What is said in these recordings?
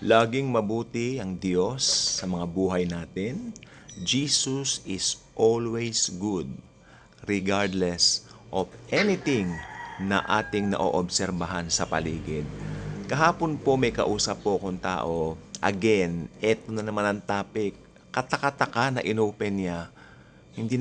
Laging mabuti ang Diyos sa mga buhay natin. Jesus is always good, regardless of anything na ating naoobserbahan sa paligid. Kahapon po may kausap po akong tao. Again, eto na naman ang topic. Katakataka na inopen niya. Hindi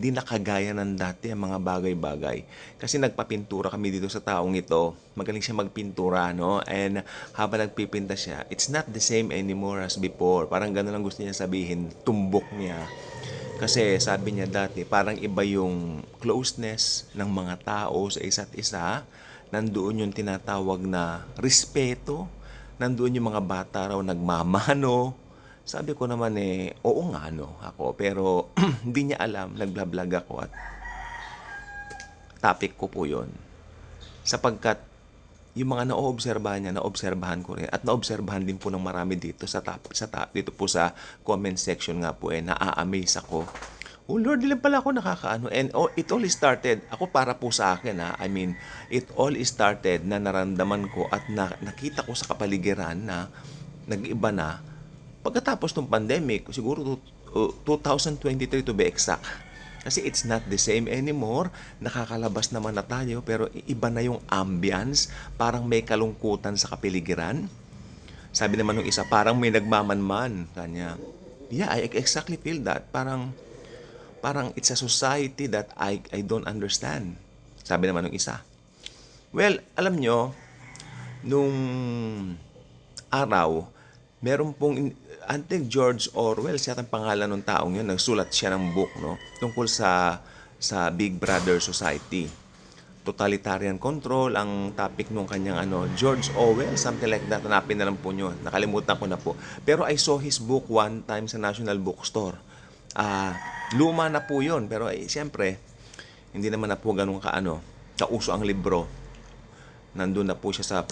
nakagaya ng dati ang mga bagay-bagay. Kasi nagpapintura kami dito sa taong ito. Magaling siya magpintura, no? And habang nagpipinta siya, it's not the same anymore as before. Parang gano'n lang gusto niya sabihin, tumbok niya. Kasi sabi niya dati, parang iba yung closeness ng mga tao sa isa't isa. Nandoon yung tinatawag na respeto. Nandoon yung mga bata raw nagmamano. Sabi ko naman oo nga no, ako. Pero hindi niya alam, nagblablag ako at topic ko po yon. Sapagkat yung mga naoobserbahan niya, naobserbahan ko rin. At naobserbahan din po ng marami dito dito po sa comment section nga po naa-amaze ako. Oh Lord, ilan pala ako nakakaano. And it all started, ako para po sa akin I mean, it all started na naramdaman ko at nakita ko sa kapaligiran na nag-iba na pagkatapos ng pandemic, siguro 2023 to be exact. Kasi it's not the same anymore. Nakakalabas naman na tayo pero iba na yung ambience. Parang may kalungkutan sa kapiligiran. Sabi naman ng isa, parang may nagmamanman. Kanya, yeah, I exactly feel that. Parang it's a society that I don't understand. Sabi naman ng isa. Well, alam nyo, nung araw, meron pong Anting George Orwell, siya ang pangalan ng taong yun, nagsulat siya ng book, no? Tungkol sa Big Brother Society. Totalitarian control ang topic nung kanyang George Orwell, something like that. Hanapin na lang po nyo. Nakalimutan ko na po. Pero I saw his book one time sa National Bookstore. Luma na po yun. Pero siyempre, hindi naman na po ganun kauso ang libro. Nandun na po siya sa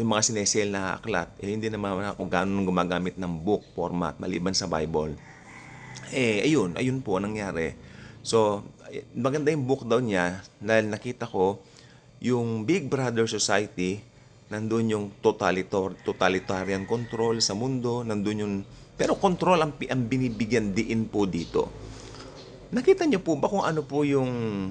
yung mga sinesale na aklat, hindi naman ako gano'n gumagamit ng book format maliban sa Bible. Ayun po ang nangyari. So, maganda yung book daw niya dahil nakita ko yung Big Brother Society, nandun yung totalitarian control sa mundo, nandun yung pero control ang binibigyan diin po dito. Nakita niyo po ba kung ano po yung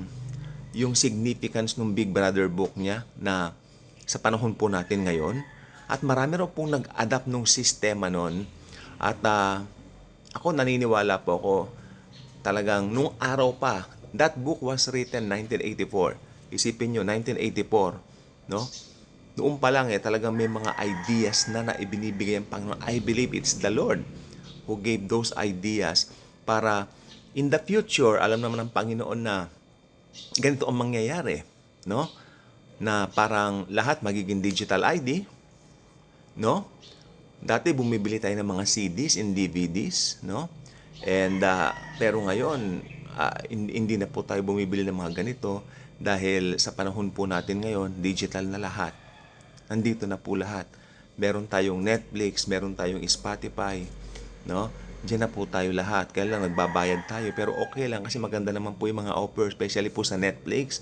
significance ng Big Brother book niya na sa panahon po natin ngayon? At marami raw pong nag-adapt ng sistema nun. At ako naniniwala po ako talagang nung araw pa, that book was written 1984. Isipin nyo, 1984, no? Noon pa lang talagang may mga ideas na ibinibigay ang Panginoon. I believe it's the Lord who gave those ideas para in the future, alam naman ng Panginoon na ganito ang mangyayari, no? Na parang lahat magiging digital ID, no? Dati bumibili tayo ng mga CDs and DVDs, no? And pero ngayon, hindi na po tayo bumibili ng mga ganito dahil sa panahon po natin ngayon, digital na lahat. Nandito na po lahat. Meron tayong Netflix, meron tayong Spotify, no? Diyan na po tayo lahat. Kaya lang nagbabayad tayo pero okay lang kasi maganda naman po yung mga offer, especially po sa Netflix.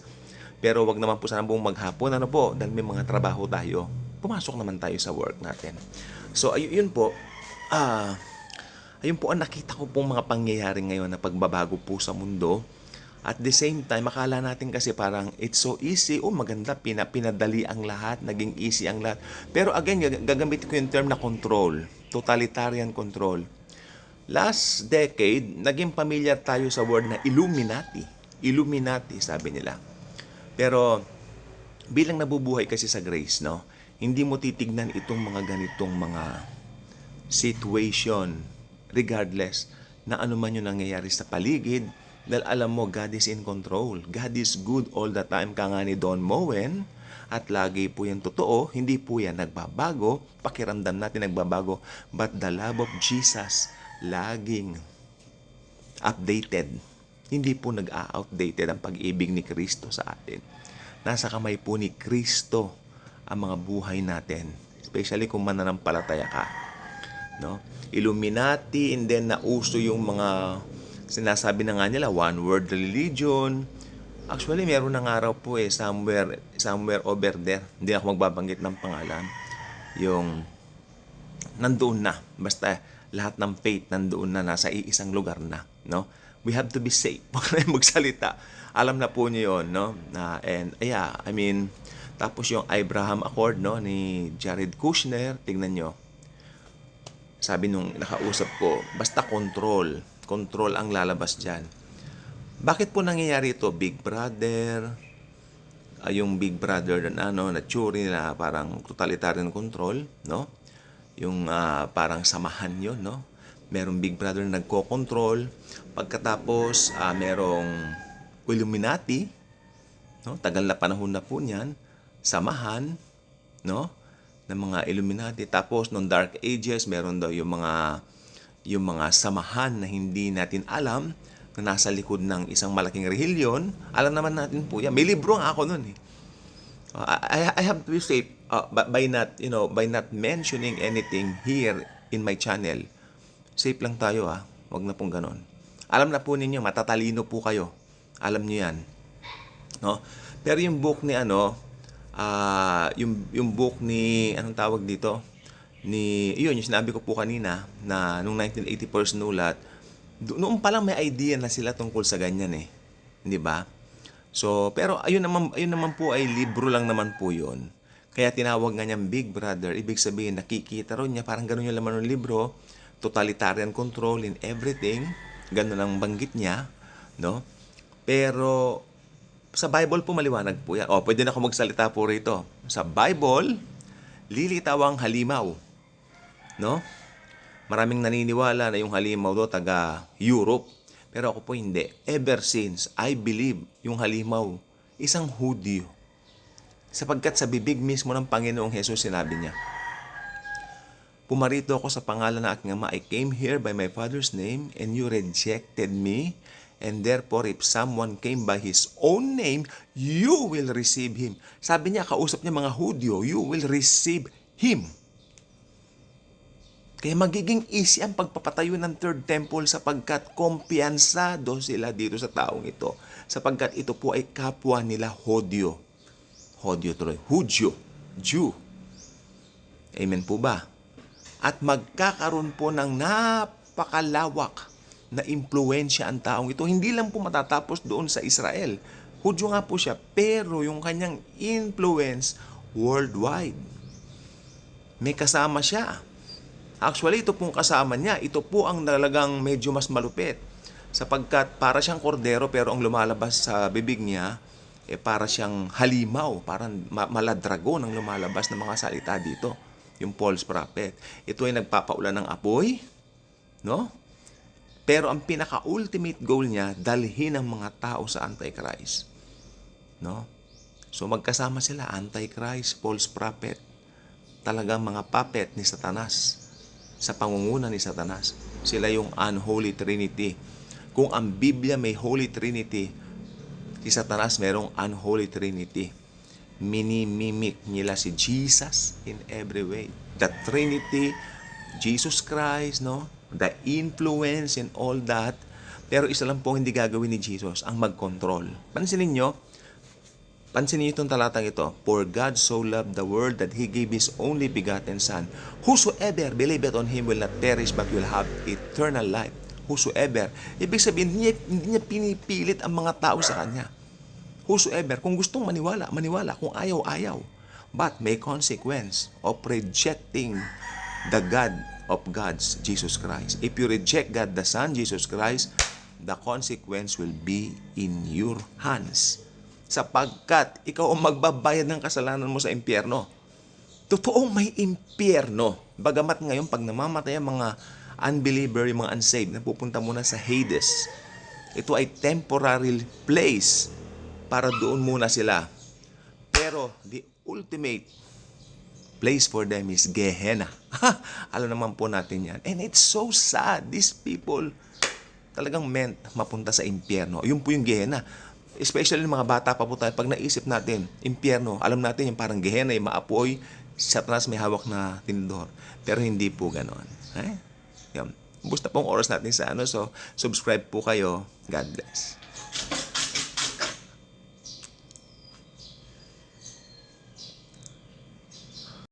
Pero wag naman po sana buong maghapon, dahil may mga trabaho tayo. Pumasok naman tayo sa work natin. So, ayun po. Ayun po ang nakita ko pong mga pangyayari ngayon na pagbabago po sa mundo. At the same time, akala natin kasi parang it's so easy. Maganda, pinadali ang lahat, naging easy ang lahat. Pero again, gagamit ko yung term na control. Totalitarian control. Last decade, naging familiar tayo sa word na Illuminati. Illuminati, sabi nila. Pero bilang nabubuhay kasi sa grace, no? Hindi mo titignan itong mga ganitong mga situation regardless na ano man yung nangyayari sa paligid dahil alam mo God is in control. God is good all the time, kanga ni Don Moen, at lagi po yan totoo, hindi po yan nagbabago, pakiramdam natin nagbabago, but the love of Jesus laging updated. Hindi po nag-outdated ang pag-ibig ni Kristo sa atin. Nasa kamay po ni Kristo ang mga buhay natin. Especially kung mananampalataya ka. No? Illuminati, and then nauso yung mga sinasabi na nga nila, one world religion. Actually, meron na nga raw po somewhere over there. Hindi ako magbabanggit ng pangalan. yung nandoon na. Basta lahat ng faith nandoon na, nasa iisang lugar na, no? We have to be safe. Huwag na magsalita. Alam na po niyo yon, no? And yeah, I mean, tapos yung Abraham Accord, no, ni Jared Kushner, tingnan nyo. Sabi nung nakausap ko, basta control. Control ang lalabas dyan. Bakit po nangyayari ito? Big Brother, yung Big Brother na tsuri na parang totalitarian control, no? Yung parang samahan yon, no? Merong Big Brother na nagko-control. Pagkatapos, merong Illuminati, no? Tagal na panahon na po niyan. Samahan, no? Ng mga Illuminati. Tapos, noong Dark Ages, meron daw yung mga samahan na hindi natin alam na nasa likod ng isang malaking relihiyon. Alam naman natin po yan. May libro nga ako nun eh. I have to be safe by not mentioning anything here in my channel. Safe lang tayo Huwag na pong ganon. Alam na po ninyo, matatalino po kayo. Alam niyo yan. No? Pero yung book ni yung book ni anong tawag dito? Yung sinabi ko po kanina na nung 1984 sinulat, noon pa lang may idea na sila tungkol sa ganyan eh. 'Di ba? So, pero ayun naman po ay libro lang naman po 'yon. Kaya tinawag nga niyang Big Brother. Ibig sabihin, nakikita ron niya, parang gano'n yung laman ng libro, totalitarian control in everything. Gano'n ang banggit niya, no? Pero sa Bible po maliwanag po yan. Pwede na ako magsalita po rito. Sa Bible, lilitaw ang halimaw, no? Maraming naniniwala na yung halimaw do taga Europe. Pero ako po hindi. Ever since, I believe yung halimaw, isang Hudyo. Sapagkat sa bibig mismo ng Panginoong Jesus sinabi niya, pumarito ako sa pangalan ng aking Ama. I came here by my Father's name and you rejected me. And therefore, if someone came by his own name, you will receive him. Sabi niya, kausap niya mga Hudyo, you will receive him. Kaya magiging easy ang pagpapatayo ng third temple sapagkat kumpiyansado sila dito sa taong ito. Sapagkat ito po ay kapwa nila Hudyo. Hudyo. Jew. Amen po ba? At magkakaroon po ng napakalawak na impluwensya ang taong ito. Hindi lang po matatapos doon sa Israel. Hudyo nga po siya, pero yung kanyang influence worldwide. May kasama siya. Actually, ito pong kasama niya, ito po ang talagang medyo mas malupit. Sapagkat para siyang kordero pero ang lumalabas sa bibig niya, para siyang halimaw, parang maladragon ang lumalabas ng mga salita dito. Yung false prophet. Ito ay nagpapaulan ng apoy, no? Pero ang pinaka-ultimate goal niya, dalhin ang mga tao sa Antichrist. No? So magkasama sila, Antichrist, false prophet. Talagang mga puppet ni Satanas. Sa pangunguna ni Satanas. Sila yung unholy trinity. Kung ang Biblia may holy trinity, si Satanas merong unholy trinity. Minimimik nila si Jesus in every way. The Trinity, Jesus Christ, no? The influence and all that. Pero isa lang po hindi gagawin ni Jesus, ang mag-control. Pansinin niyo itong talatang ito. For God so loved the world that He gave His only begotten Son. Whosoever believeth on Him will not perish but will have eternal life. Whosoever. Ibig sabihin, hindi niya pinipilit ang mga tao sa Kanya. Whosoever. Kung gustong maniwala. Kung ayaw, ayaw. But may consequence of rejecting the God of God's Jesus Christ. If you reject God the Son, Jesus Christ, the consequence will be in your hands. Sapagkat ikaw ang magbabayad ng kasalanan mo sa impyerno. Totoong may impyerno. Bagamat ngayon, pag namamatay ang mga unbeliever, yung mga unsaved, napupunta muna sa Hades. Ito ay temporary place para doon muna sila. Pero the ultimate place for them is Gehenna. Alam naman po natin yan. And it's so sad. These people talagang meant mapunta sa impyerno. Yun po yung Gehenna. Especially mga bata pa po tayo, pag naisip natin, impyerno, alam natin yung parang Gehenna, yung maapoy, Satanas may hawak na tinidor. Pero hindi po ganon. Yan. Basta pong oras natin sa so subscribe po kayo. God bless.